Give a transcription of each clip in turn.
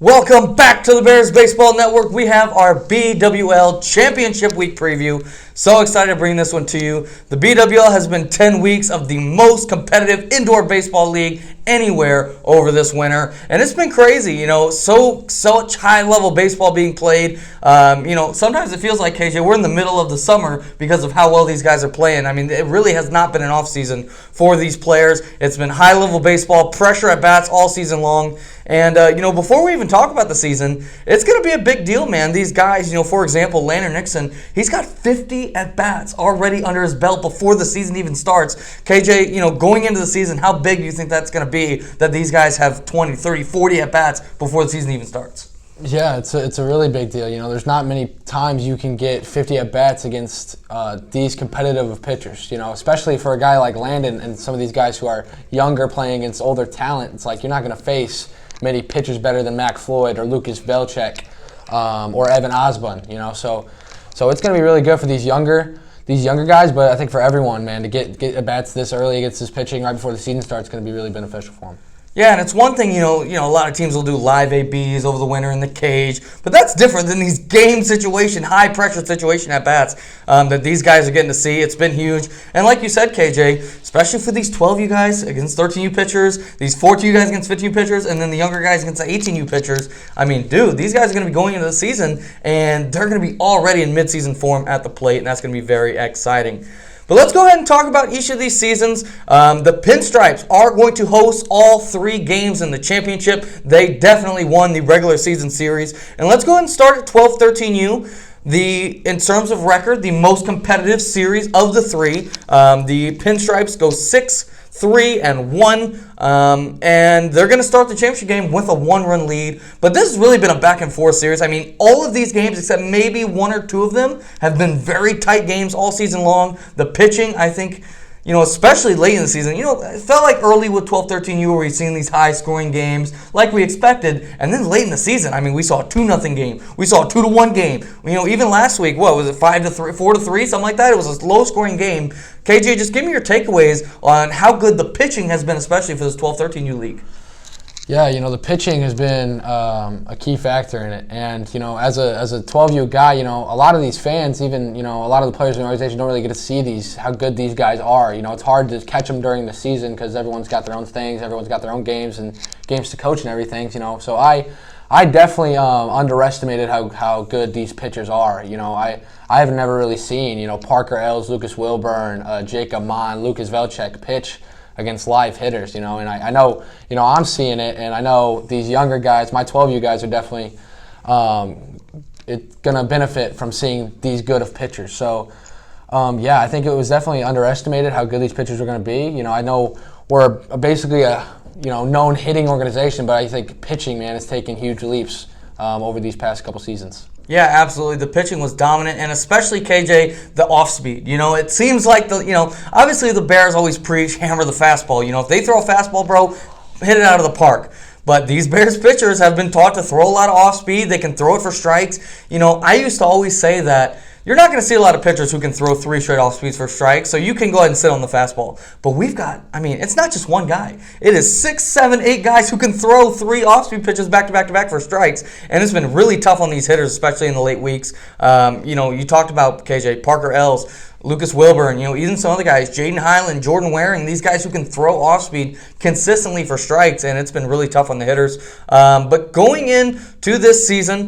Welcome back to the Bears Baseball Network. We have our BWL Championship Week preview. So excited to bring this one to you. The BWL has been 10 weeks of the most competitive indoor baseball league anywhere over this winter. And it's been crazy, such high-level baseball being played. Sometimes it feels like, KJ, we're in the middle of the summer because of how well these guys are playing. I mean, it really has not been an off-season for these players. It's been high-level baseball, pressure at bats all season long. And, before we even talk about the season, it's going to be a big deal, man. These guys, for example, Landon Nixon, he's got 50 at-bats already under his belt before the season even starts. KJ, going into the season, how big do you think that's going to be that these guys have 20, 30, 40 at-bats before the season even starts? Yeah, it's a really big deal. There's not many times you can get 50 at-bats against these competitive pitchers, especially for a guy like Landon and some of these guys who are younger playing against older talent. It's like you're not going to face many pitchers better than Mac Floyd or Lucas Velchek or Evan Osborne, So it's going to be really good for these younger guys, but I think for everyone, man, to get at-bats this early against this pitching right before the season starts is going to be really beneficial for them. Yeah, and it's one thing, a lot of teams will do live ABs over the winter in the cage, but that's different than these game situation, high-pressure situation at-bats that these guys are getting to see. It's been huge. And like you said, KJ, especially for these 12U guys against 13U pitchers, these 14U guys against 15U pitchers, and then the younger guys against the 18U pitchers, I mean, dude, these guys are going to be going into the season, and they're going to be already in midseason form at the plate, and that's going to be very exciting. But let's go ahead and talk about each of these seasons. The Pinstripes are going to host all 3 games in the championship. They definitely won the regular season series. And let's go ahead and start at 12-13U. In terms of record, the most competitive series of the 3. The Pinstripes go 6-3-1, and they're going to start the championship game with a 1-run lead. But this has really been a back-and-forth series. I mean, all of these games, except maybe 1 or 2 of them, have been very tight games all season long. The pitching, I think, especially late in the season, it felt like early with 12-13U where we've seen these high-scoring games like we expected, and then late in the season, I mean, we saw a 2-0 game. We saw a 2-1 game. Even last week, what was it, 5-3, 4-3, something like that? It was a low-scoring game. KJ, just give me your takeaways on how good the pitching has been, especially for this 12-13U league. Yeah, the pitching has been a key factor in it. And, as a 12U guy, a lot of these fans, even, a lot of the players in the organization don't really get to see how good these guys are. It's hard to catch them during the season because everyone's got their own things, everyone's got their own games and games to coach and everything, So I definitely underestimated how good these pitchers are. I have never really seen, Parker Ells, Lucas Wilburn, Jacob Mon, Lucas Velchek pitch against live hitters, and I know, I'm seeing it, and I know these younger guys, my 12U guys are definitely going to benefit from seeing these good of pitchers. So, I think it was definitely underestimated how good these pitchers are going to be. I know we're basically a, known hitting organization, but I think pitching, man, has taken huge leaps over these past couple seasons. Yeah, absolutely. The pitching was dominant, and especially, KJ, the off-speed. It seems like obviously the Bears always preach hammer the fastball. If they throw a fastball, bro, hit it out of the park. But these Bears pitchers have been taught to throw a lot of off-speed. They can throw it for strikes. I used to always say that you're not going to see a lot of pitchers who can throw 3 straight off speeds for strikes, so you can go ahead and sit on the fastball. But we've got, it's not just one guy. It is 6, 7, 8 guys who can throw 3 off-speed pitches back to back to back for strikes, and it's been really tough on these hitters, especially in the late weeks. You talked about, KJ, Parker Ells, Lucas Wilburn, even some other guys, Jaden Highland, Jordan Waring, these guys who can throw off-speed consistently for strikes, and it's been really tough on the hitters. But going into this season,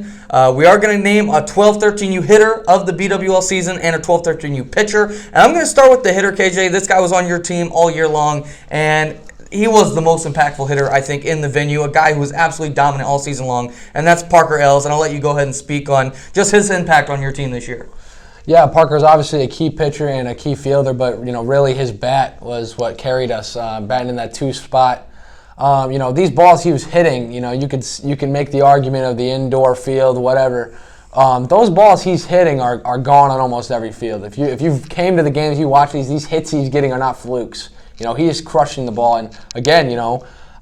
we are going to name a 12-13U hitter of the BWL season and a 12-13U pitcher. And I'm going to start with the hitter, KJ. This guy was on your team all year long, and he was the most impactful hitter, I think, in the venue, a guy who was absolutely dominant all season long, and that's Parker Ells. And I'll let you go ahead and speak on just his impact on your team this year. Yeah, Parker's obviously a key pitcher and a key fielder, but really his bat was what carried us, batting in that 2 spot. These balls he was hitting, you can make the argument of the indoor field, whatever. Those balls he's hitting are gone on almost every field. If you came to the games, you watch these hits he's getting are not flukes. He is crushing the ball, and again,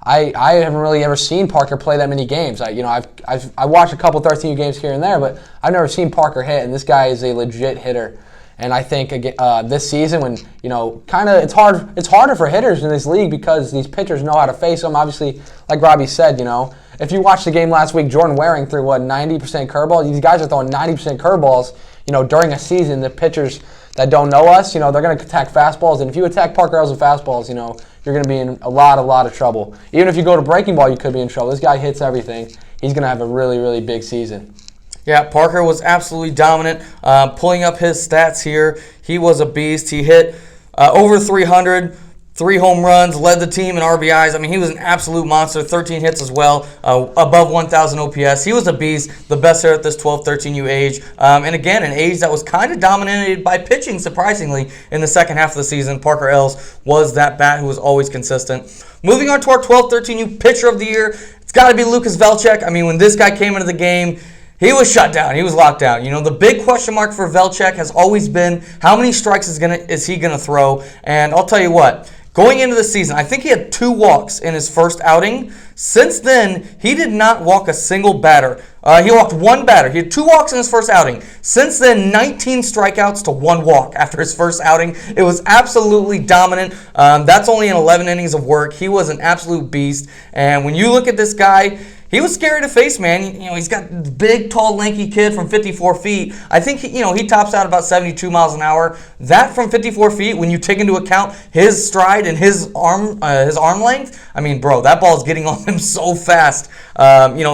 I haven't really ever seen Parker play that many games. I watched a couple 13U games here and there, but I've never seen Parker hit, and this guy is a legit hitter. And I think this season, when it's harder for hitters in this league because these pitchers know how to face them. Obviously, like Robbie said, if you watched the game last week, Jordan Waring threw, 90% curveballs? These guys are throwing 90% curveballs, during a season. The pitchers that don't know us, they're going to attack fastballs. And if you attack Parker Ells with fastballs, you're going to be in a lot of trouble. Even if you go to breaking ball, you could be in trouble. This guy hits everything. He's going to have a really, really big season. Yeah, Parker was absolutely dominant. Pulling up his stats here, he was a beast. He hit over 300, 3 home runs, led the team in RBIs. I mean, he was an absolute monster. 13 hits as well, above 1,000 OPS. He was a beast, the best hitter at this 12, 13U age. And again, an age that was kind of dominated by pitching, surprisingly, in the second half of the season. Parker Ells was that bat who was always consistent. Moving on to our 12, 13U pitcher of the year, it's got to be Lucas Velchek. I mean, when this guy came into the game, he was shut down. He was locked down. The big question mark for Velchek has always been how many strikes is he gonna throw? And I'll tell you what, going into the season, I think he had 2 walks in his first outing. Since then, he did not walk a single batter. He walked 1 batter. He had 2 walks in his first outing. Since then, 19 strikeouts to 1 walk after his first outing. It was absolutely dominant. That's only in 11 innings of work. He was an absolute beast. And when you look at this guy, he was scary to face, man. He's got this big, tall, lanky kid from 54 feet. I think he tops out about 72 miles an hour. That from 54 feet, when you take into account his stride and his arm length, I mean, bro, that ball is getting on him so fast.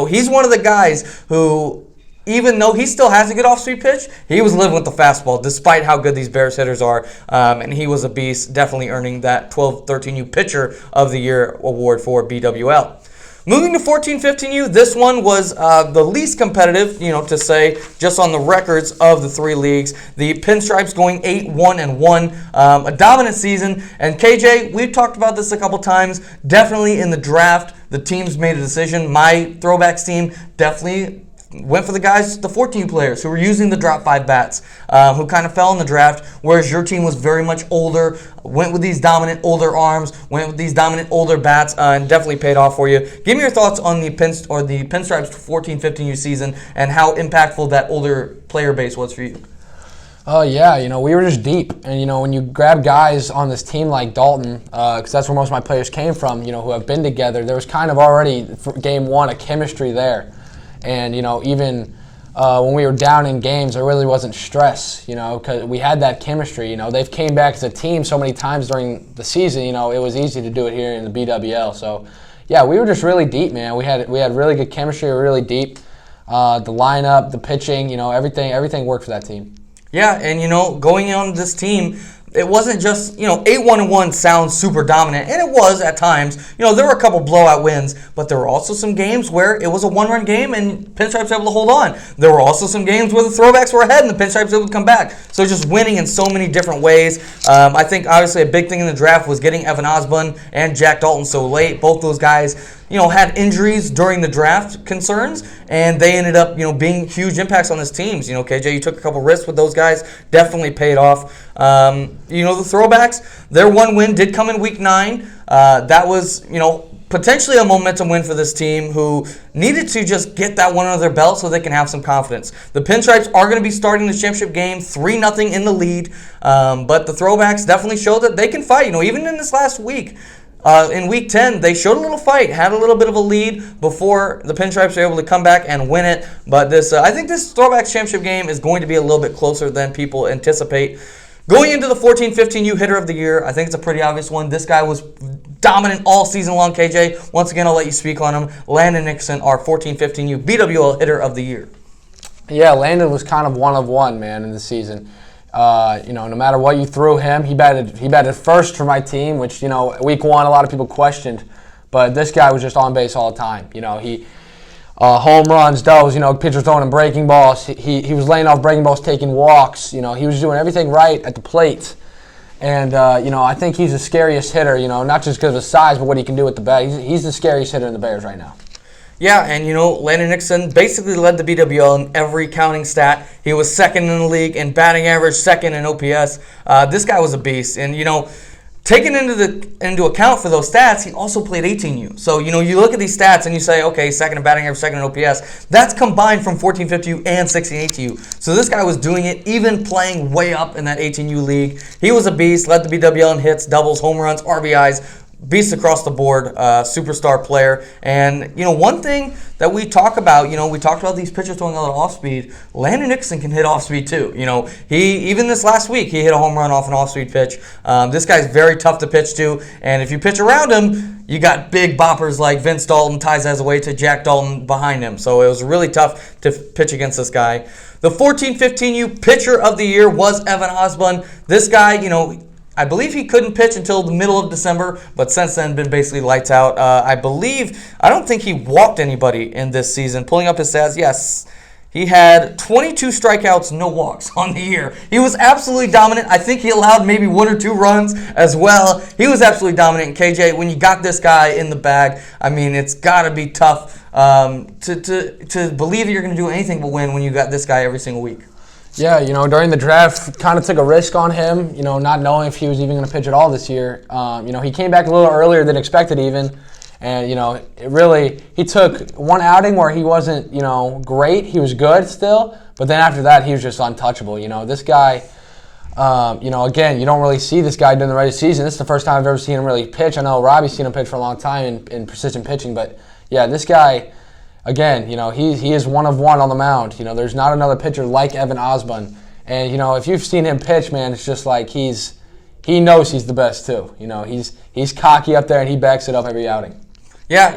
He's one of the guys who, even though he still has a good off-speed pitch, he was living with the fastball, despite how good these Bears hitters are. And he was a beast, definitely earning that 12-13U Pitcher of the Year award for BWL. Moving to 14-15U, this one was the least competitive, to say, just on the records of the 3 leagues. The Pinstripes going 8-1-1, a dominant season. And KJ, we've talked about this a couple times. Definitely in the draft, the teams made a decision. My Throwbacks team definitely went for the 14 players who were using the drop 5 bats, who kind of fell in the draft, whereas your team was very much older, went with these dominant older arms, went with these dominant older bats, and definitely paid off for you. Give me your thoughts on the Pinstripes 14-15U season and how impactful that older player base was for you. Oh, yeah, we were just deep. And, when you grab guys on this team like Dalton, because that's where most of my players came from, who have been together, there was kind of already, for game 1, a chemistry there. And, even when we were down in games, there really wasn't stress, because we had that chemistry. They've came back as a team so many times during the season, it was easy to do it here in the BWL. So, yeah, we were just really deep, man. We had really good chemistry. We were really deep. The lineup, the pitching, everything worked for that team. Yeah, and, going on this team, it wasn't just, 8-1-1 sounds super dominant, and it was at times. There were a couple blowout wins, but there were also some games where it was a 1-run game and Pinstripes were able to hold on. There were also some games where the Throwbacks were ahead and the Pinstripes were able to come back. So just winning in so many different ways. I think, obviously, a big thing in the draft was getting Evan Osborne and Jack Dalton so late. Both those guys, had injuries during the draft concerns, and they ended up, being huge impacts on this team. KJ, you took a couple risks with those guys, definitely paid off. The Throwbacks, their 1 win did come in week 9. That was, potentially a momentum win for this team who needed to just get that one under their belt so they can have some confidence. The Pinstripes are going to be starting the championship game 3-0 in the lead, but the Throwbacks definitely showed that they can fight. Even in this last week, in week 10, they showed a little fight, had a little bit of a lead before the Pinstripes were able to come back and win it. But I think this Throwbacks championship game is going to be a little bit closer than people anticipate. Going into the 14-15U Hitter of the Year, I think it's a pretty obvious one. This guy was dominant all season long, KJ. Once again, I'll let you speak on him. Landon Nixon, our 14-15U BWL Hitter of the Year. Yeah, Landon was kind of one of one, man, in the season. No matter what you threw him, he batted first for my team, which, week 1 a lot of people questioned. But this guy was just on base all the time. He home runs, doubles, pitchers throwing him breaking balls. He was laying off breaking balls, taking walks. He was doing everything right at the plate. And, I think he's the scariest hitter, not just because of his size, but what he can do with the bat. He's the scariest hitter in the Bears right now. Yeah, and Landon Nixon basically led the BWL in every counting stat. He was second in the league in batting average, second in OPS. This guy was a beast. And, taking into account for those stats, he also played 18U. So, you look at these stats and you say, okay, second in batting average, second in OPS. That's combined from 14-15U and 16-18U. So this guy was doing it, even playing way up in that 18U league. He was a beast, led the BWL in hits, doubles, home runs, RBIs. beast across the board, superstar player. And, one thing that we talk about, we talked about these pitchers throwing a lot of off-speed. Landon Nixon can hit off-speed too. Even this last week, he hit a home run off an off-speed pitch. This guy's very tough to pitch to. And if you pitch around him, you got big boppers like Vince Dalton, ties as away to Jack Dalton behind him. So it was really tough to pitch against this guy. The 14-15U pitcher of the year was Evan Osborne. This guy, I believe he couldn't pitch until the middle of December, but since then been basically lights out. I don't think he walked anybody in this season. Pulling up his stats, yes, he had 22 strikeouts, no walks on the year. He was absolutely dominant. I think he allowed maybe 1 or 2 runs as well. He was absolutely dominant. KJ, when you got this guy in the bag, it's got to be tough to believe that you're going to do anything but win when you got this guy every single week. Yeah, during the draft, kind of took a risk on him, not knowing if he was even going to pitch at all this year. He came back a little earlier than expected even. And, he took one outing where he wasn't, great. He was good still. But then after that, he was just untouchable. This guy, again, you don't really see this guy during the regular season. This is the first time I've ever seen him really pitch. I know Robbie's seen him pitch for a long time in persistent pitching. But, yeah, this guy, again, he is one of one on the mound. There's not another pitcher like Evan Osborne. And, if you've seen him pitch, man, it's just like he knows he's the best too. He's cocky up there and he backs it up every outing. Yeah,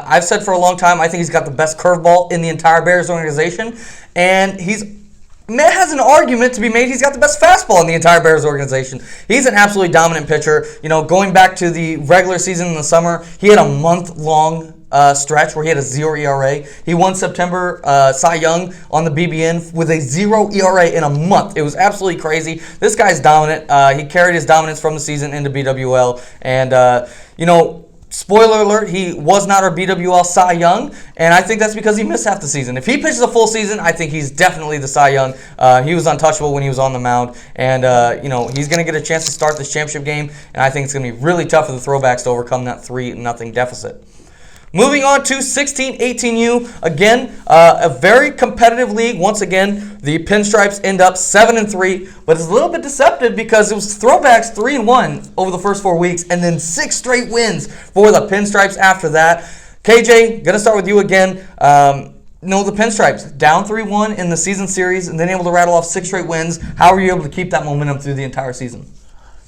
I've said for a long time, I think he's got the best curveball in the entire Bears organization. And has an argument to be made. He's got the best fastball in the entire Bears organization. He's an absolutely dominant pitcher. Going back to the regular season in the summer, he had a month-long stretch where he had a 0 ERA. He won September Cy Young on the BBN with a 0 ERA in a month. It was absolutely crazy. This guy's dominant. He carried his dominance from the season into BWL. And, spoiler alert, he was not our BWL Cy Young, and I think that's because he missed half the season. If he pitches a full season, I think he's definitely the Cy Young. He was untouchable when he was on the mound, and he's going to get a chance to start this championship game, and I think it's going to be really tough for the Throwbacks to overcome that 3-0 deficit. Moving on to 16-18U, again, a very competitive league. Once again, the Pinstripes end up 7-3, but it's a little bit deceptive because it was Throwbacks 3-1 over the first 4 weeks, and then 6 straight wins for the Pinstripes after that. KJ, gonna start with you again. The Pinstripes down 3-1 in the season series, and then able to rattle off 6 straight wins. How were you able to keep that momentum through the entire season?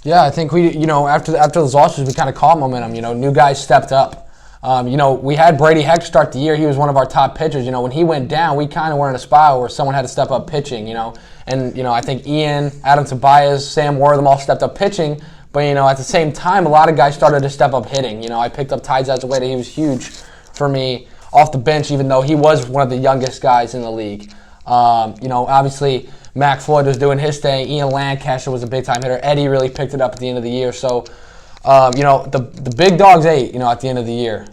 Yeah, I think we, after those losses, we kind of caught momentum. New guys stepped up. We had Brady Heck start the year. He was one of our top pitchers. When he went down, we kind of were in a spot where someone had to step up pitching, And, I think Ian, Adam Tobias, Sam Wortham all stepped up pitching. But, at the same time, a lot of guys started to step up hitting. I picked up Tides Azaweda. He was huge for me off the bench, even though he was one of the youngest guys in the league. Obviously, Mac Floyd was doing his thing. Ian Lancaster was a big-time hitter. Eddie really picked it up at the end of the year. So, the big dogs ate, at the end of the year.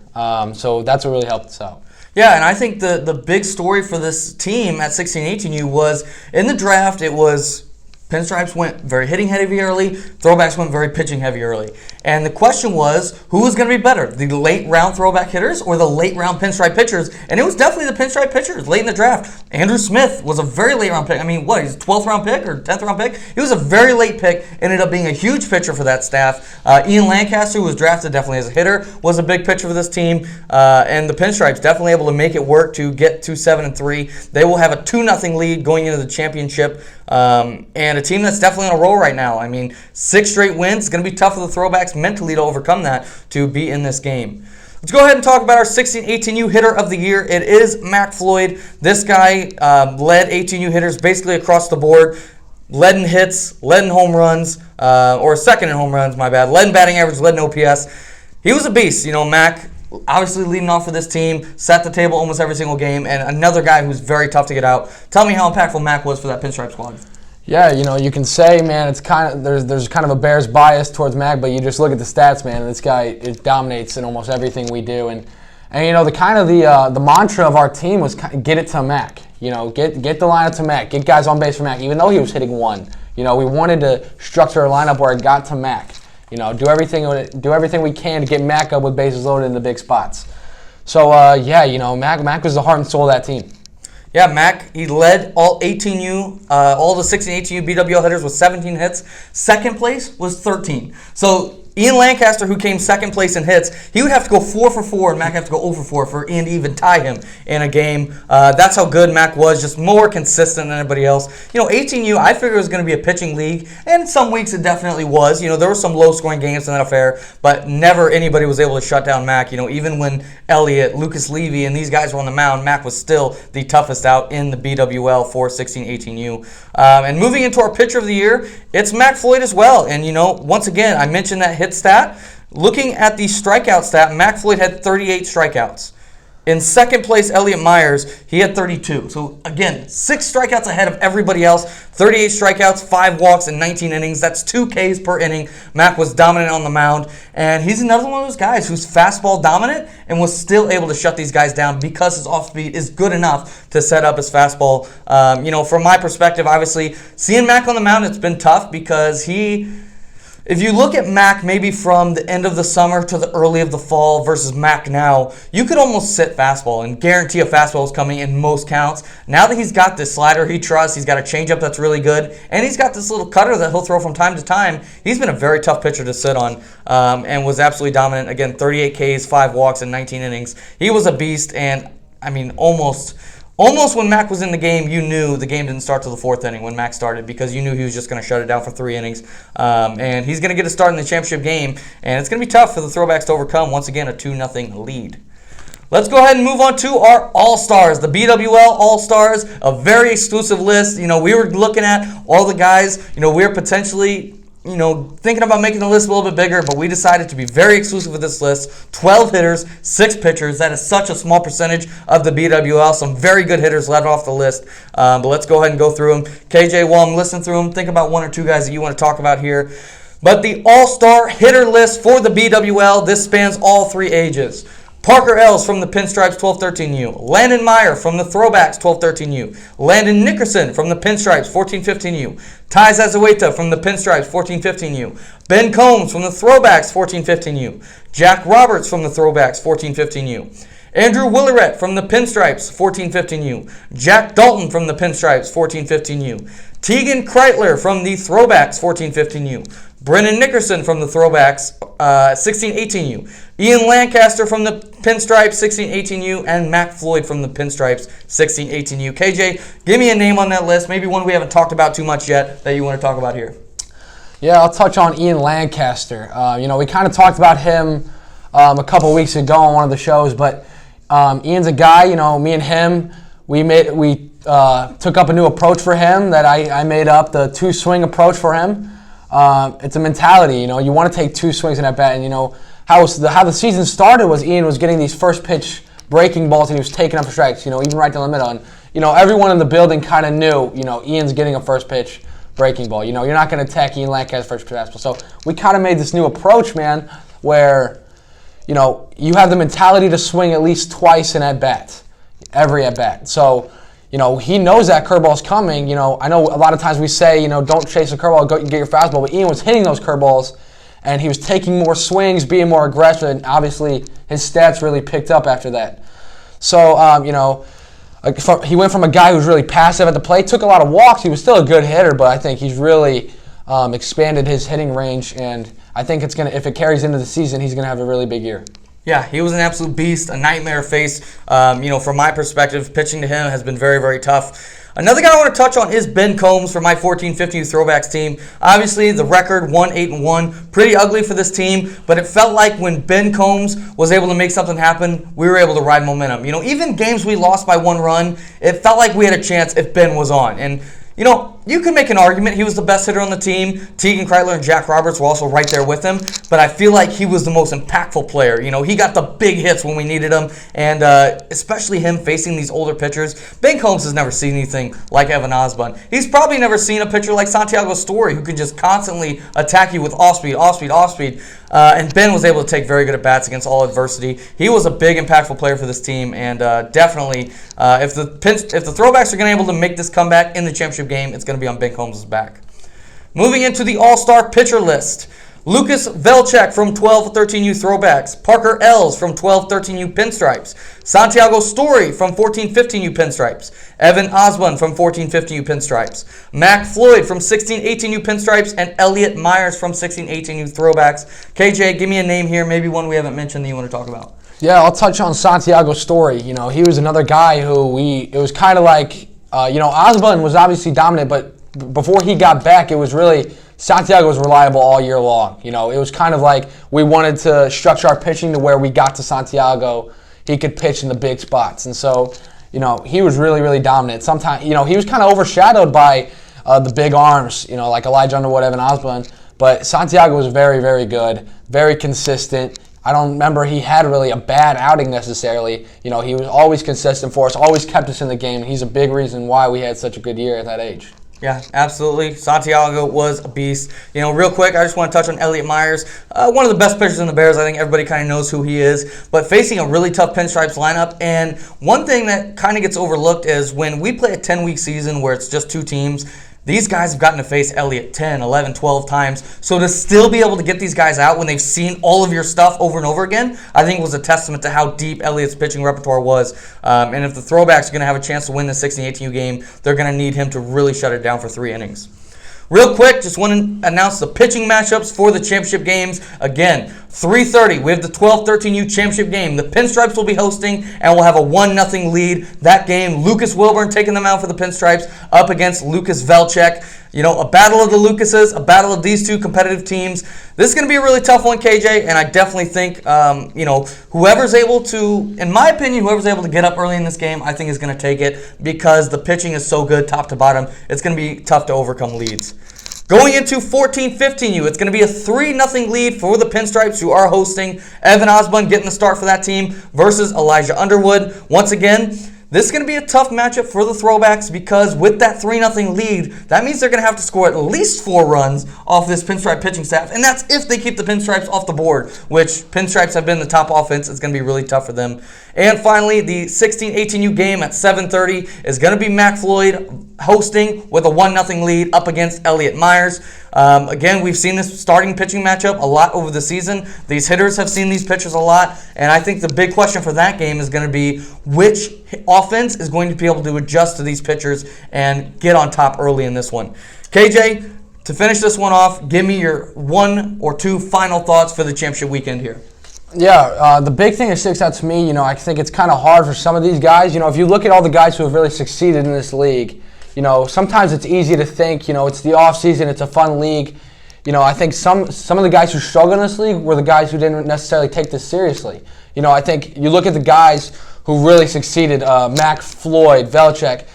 So that's what really helped us out. Yeah, and I think the big story for this team at 16-18U was in the draft, it was Pinstripes went very hitting heavy early, Throwbacks went very pitching heavy early. And the question was, who was going to be better, the late-round Throwback hitters or the late-round Pinstripe pitchers? And it was definitely the Pinstripe pitchers late in the draft. Andrew Smith was a very late-round pick. He's a 12th-round pick or 10th-round pick? He was a very late pick, ended up being a huge pitcher for that staff. Ian Lancaster, who was drafted definitely as a hitter, was a big pitcher for this team. And the Pinstripes definitely able to make it work to get to 7-3. They will have a 2-0 lead going into the championship. And a team that's definitely on a roll right now. 6 straight wins. It's going to be tough for the Throwbacks mentally to overcome that to be in this game. Let's go ahead and talk about our 16-18U hitter of the year. It is Mac Floyd. This guy led 18U hitters basically across the board. Led in hits, led in home runs, or second in home runs, my bad. Led in batting average, led in OPS. He was a beast. Mac obviously leading off for this team, set the table almost every single game, and another guy who's very tough to get out. Tell me how impactful Mac was for that Pinstripe squad. Yeah, you can say, man, it's kind of there's kind of a Bears bias towards Mac, but you just look at the stats, man. This guy dominates in almost everything we do, and the mantra of our team was get it to Mac. Get the lineup to Mac, get guys on base for Mac, even though he was hitting 1. We wanted to structure a lineup where it got to Mac. Do everything we can to get Mac up with bases loaded in the big spots. So Mac was the heart and soul of that team. Yeah, Mac, he led all 18U, all the 16 18U BWL hitters with 17 hits. Second place was 13. So, Ian Lancaster, who came second place in hits, he would have to go 4 for 4, and Mac would have to go 0 for 4 for Ian to even tie him in a game. That's how good Mac was, just more consistent than anybody else. 18U, I figured it was going to be a pitching league, and some weeks it definitely was. There were some low-scoring games in that affair, but never anybody was able to shut down Mac. Even when Elliott, Lucas Levy, and these guys were on the mound, Mac was still the toughest out in the BWL for 16-18U. And moving into our pitcher of the year, it's Mac Floyd as well. And, once again, I mentioned that hit stat. Looking at the strikeout stat, Mac Floyd had 38 strikeouts. In second place, Elliott Myers, he had 32. So, again, 6 strikeouts ahead of everybody else. 38 strikeouts, 5 walks, and 19 innings. That's 2 Ks per inning. Mac was dominant on the mound. And he's another one of those guys who's fastball dominant and was still able to shut these guys down because his off-speed is good enough to set up his fastball. From my perspective, obviously, seeing Mac on the mound, it's been tough because if you look at Mac maybe from the end of the summer to the early of the fall versus Mac now, you could almost sit fastball and guarantee a fastball is coming in most counts. Now that he's got this slider he trusts, he's got a changeup that's really good, and he's got this little cutter that he'll throw from time to time, he's been a very tough pitcher to sit on and was absolutely dominant. Again, 38 Ks, 5 walks, and 19 innings. He was a beast, and almost when Mac was in the game, you knew the game didn't start till the 4th inning when Mac started because you knew he was just going to shut it down for 3 innings. And he's going to get a start in the championship game, and it's going to be tough for the Throwbacks to overcome, once again, a 2-0 lead. Let's go ahead and move on to our All-Stars, the BWL All-Stars, a very exclusive list. We were looking at all the guys, we were potentially thinking about making the list a little bit bigger, but we decided to be very exclusive with this list. 12 hitters, 6 pitchers. That is such a small percentage of the BWL. Some very good hitters left off the list. But let's go ahead and go through them. KJ, while I'm listening through them, think about 1 or 2 guys that you want to talk about here. But the All-Star hitter list for the BWL, this spans all 3 ages. Parker Ells from the Pinstripes, 12-13U. Landon Meyer from the Throwbacks, 12-13U. Landon Nickerson from the Pinstripes, 14-15U. Ty Zazueta from the Pinstripes, 14-15U. Ben Combs from the Throwbacks, 14-15U. Jack Roberts from the Throwbacks, 14-15U. Andrew Willeret from the Pinstripes, 14-15U. Jack Dalton from the Pinstripes, 14-15U. Tegan Kreitler from the Throwbacks, 14-15U. Brennan Nickerson from the Throwbacks, 16-18U. Ian Lancaster from the Pinstripes, 16-18U. And Mac Floyd from the Pinstripes, 16-18U. KJ, give me a name on that list, maybe one we haven't talked about too much yet that you want to talk about here. Yeah, I'll touch on Ian Lancaster. We kind of talked about him a couple weeks ago on one of the shows, but Ian's a guy, me and him, we took up a new approach for him that I made up, the 2-swing approach for him. It's a mentality, you want to take 2 swings in at bat, and how the season started was Ian was getting these first pitch breaking balls and he was taking up strikes, even right down the middle, and everyone in the building kind of knew, Ian's getting a first pitch breaking ball, you're not going to attack Ian Lancaster's first pitch fastball. So we kind of made this new approach, man, where you have the mentality to swing at least twice in at bat, every at bat. So he knows that curveball's coming. I know a lot of times we say, don't chase a curveball, go get your fastball. But Ian was hitting those curveballs, and he was taking more swings, being more aggressive, and obviously his stats really picked up after that. So, he went from a guy who's really passive at the plate, took a lot of walks. He was still a good hitter, but I think he's really expanded his hitting range, and I think if it carries into the season, he's gonna have a really big year. Yeah, he was an absolute beast, a nightmare face. From my perspective, pitching to him has been very, very tough. Another guy I want to touch on is Ben Combs for my 14-15 Throwbacks team. Obviously, the record 1-8-1, pretty ugly for this team, but it felt like when Ben Combs was able to make something happen, we were able to ride momentum. Even games we lost by 1 run, it felt like we had a chance if Ben was on. And you can make an argument he was the best hitter on the team. Tegan Kreitler and Jack Roberts were also right there with him, but I feel like he was the most impactful player. He got the big hits when we needed them, and especially him facing these older pitchers. Ben Combs has never seen anything like Evan Osborne. He's probably never seen a pitcher like Santiago Story who can just constantly attack you with off-speed, off-speed, off-speed. And Ben was able to take very good at-bats against all adversity. He was a big, impactful player for this team, and definitely, if the Throwbacks are going to be able to make this comeback in the championship game, it's going to be on Ben Combs' back. Moving into the All-Star pitcher list. Lucas Velchek from 12-13U Throwbacks. Parker Els from 12-13U Pinstripes. Santiago Story from 14-15U Pinstripes. Evan Osborne from 14-15U Pinstripes. Mac Floyd from 16-18U Pinstripes. And Elliot Myers from 16-18U Throwbacks. KJ, give me a name here, maybe one we haven't mentioned that you want to talk about. Yeah, I'll touch on Santiago Story. You know, he was another guy who it was kind of like, Osborne was obviously dominant, but before he got back, it was really, Santiago was reliable all year long. You know, it was kind of like we wanted to structure our pitching to where we got to Santiago, he could pitch in the big spots. And so, he was really, really dominant. Sometimes, he was kind of overshadowed by the big arms, like Elijah Underwood, Evan Osborne. But Santiago was very, very good, very consistent. I don't remember he had really a bad outing necessarily. He was always consistent for us, always kept us in the game. He's a big reason why we had such a good year at that age. Yeah, absolutely. Santiago was a beast. Real quick, I just want to touch on Elliot Myers. One of the best pitchers in the Bears. I think everybody kind of knows who he is. But facing a really tough Pinstripes lineup. And one thing that kind of gets overlooked is when we play a 10-week season where it's just two teams, these guys have gotten to face Elliott 10, 11, 12 times. So to still be able to get these guys out when they've seen all of your stuff over and over again, I think was a testament to how deep Elliott's pitching repertoire was. And if the Throwbacks are going to have a chance to win the 16-18U game, they're going to need him to really shut it down for 3 innings. Real quick, just want to announce the pitching matchups for the championship games. Again, 3:30, we have the 12-13U championship game. The Pinstripes will be hosting, and we'll have a 1-0 lead. That game, Lucas Wilburn taking them out for the Pinstripes up against Lucas Velchek. A battle of the Lucases, a battle of these two competitive teams. This is going to be a really tough one, KJ, and I definitely think, whoever's able to, in my opinion, whoever's able to get up early in this game, I think is going to take it because the pitching is so good top to bottom. It's going to be tough to overcome leads. Going into 14-15U, it's going to be a 3-0 lead for the Pinstripes, who are hosting. Evan Osborne getting the start for that team versus Elijah Underwood. Once again, this is going to be a tough matchup for the Throwbacks because with that 3-0 lead, that means they're going to have to score at least 4 runs off this Pinstripe pitching staff, and that's if they keep the Pinstripes off the board, which Pinstripes have been the top offense. It's going to be really tough for them. And finally, the 16-18U game at 7:30 is going to be Mac Floyd hosting with a 1-0 lead up against Elliot Myers. Again, we've seen this starting pitching matchup a lot over the season. These hitters have seen these pitchers a lot, and I think the big question for that game is going to be which offense is going to be able to adjust to these pitchers and get on top early in this one. KJ, to finish this one off, give me your 1 or 2 final thoughts for the championship weekend here. Yeah, the big thing that sticks out to me, I think it's kind of hard for some of these guys. If you look at all the guys who have really succeeded in this league, sometimes it's easy to think, it's the off season, it's a fun league. I think some of the guys who struggle in this league were the guys who didn't necessarily take this seriously. I think you look at the guys who really succeeded, Mac Floyd, Velchek,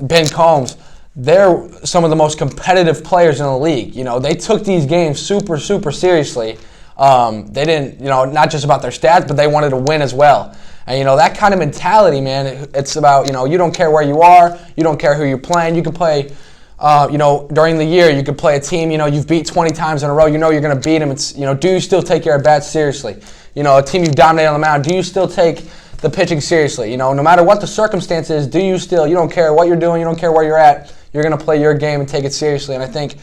Ben Combs. They're some of the most competitive players in the league. They took these games super, super seriously. They didn't, not just about their stats, but they wanted to win as well. And, that kind of mentality, man, it's about, you don't care where you are, you don't care who you're playing. You can play, during the year, you could play a team, you've beat 20 times in a row, you're going to beat them. It's, do you still take your at-bats seriously? A team you dominate on the mound, do you still take the pitching seriously? No matter what the circumstance is, you don't care what you're doing, you don't care where you're at, you're going to play your game and take it seriously. And I think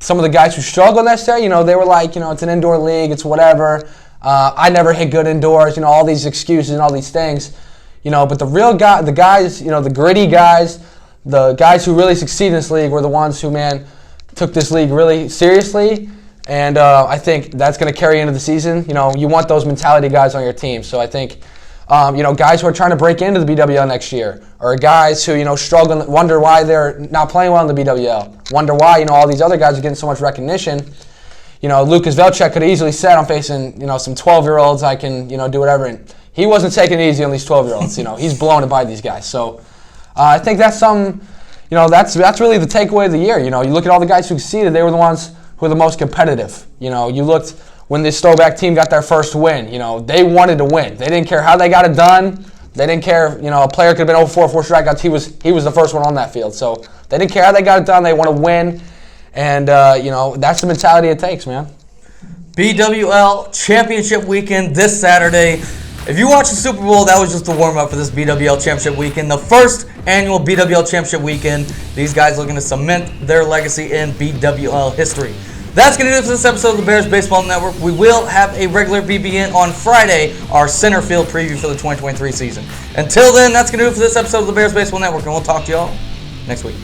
some of the guys who struggle necessarily, they were like, it's an indoor league, it's whatever. I never hit good indoors, all these excuses and all these things. But the real guy, the guys, the gritty guys, the guys who really succeed in this league were the ones who, took this league really seriously. And I think that's going to carry into the season. You want those mentality guys on your team. So I think, guys who are trying to break into the BWL next year, or guys who, struggle, wonder why they're not playing well in the BWL, wonder why, all these other guys are getting so much recognition. Lucas Velchek could have easily said, I'm facing, some 12-year-olds, I can, do whatever. And he wasn't taking it easy on these 12-year-olds. He's blown it by these guys. So I think that's that's really the takeaway of the year. You look at all the guys who succeeded, they were the ones who were the most competitive. You looked when this throwback team got their first win, they wanted to win. They didn't care how they got it done. They didn't care, a player could have been 0-4, 4 strikeouts. He was the first one on that field. So they didn't care how they got it done. They want to win. And, that's the mentality it takes, man. BWL Championship Weekend this Saturday. If you watch the Super Bowl, that was just the warm-up for this BWL Championship Weekend. The first annual BWL Championship Weekend. These guys looking to cement their legacy in BWL history. That's going to do it for this episode of the Bears Baseball Network. We will have a regular BBN on Friday, our center field preview for the 2023 season. Until then, that's going to do it for this episode of the Bears Baseball Network, and we'll talk to y'all next week.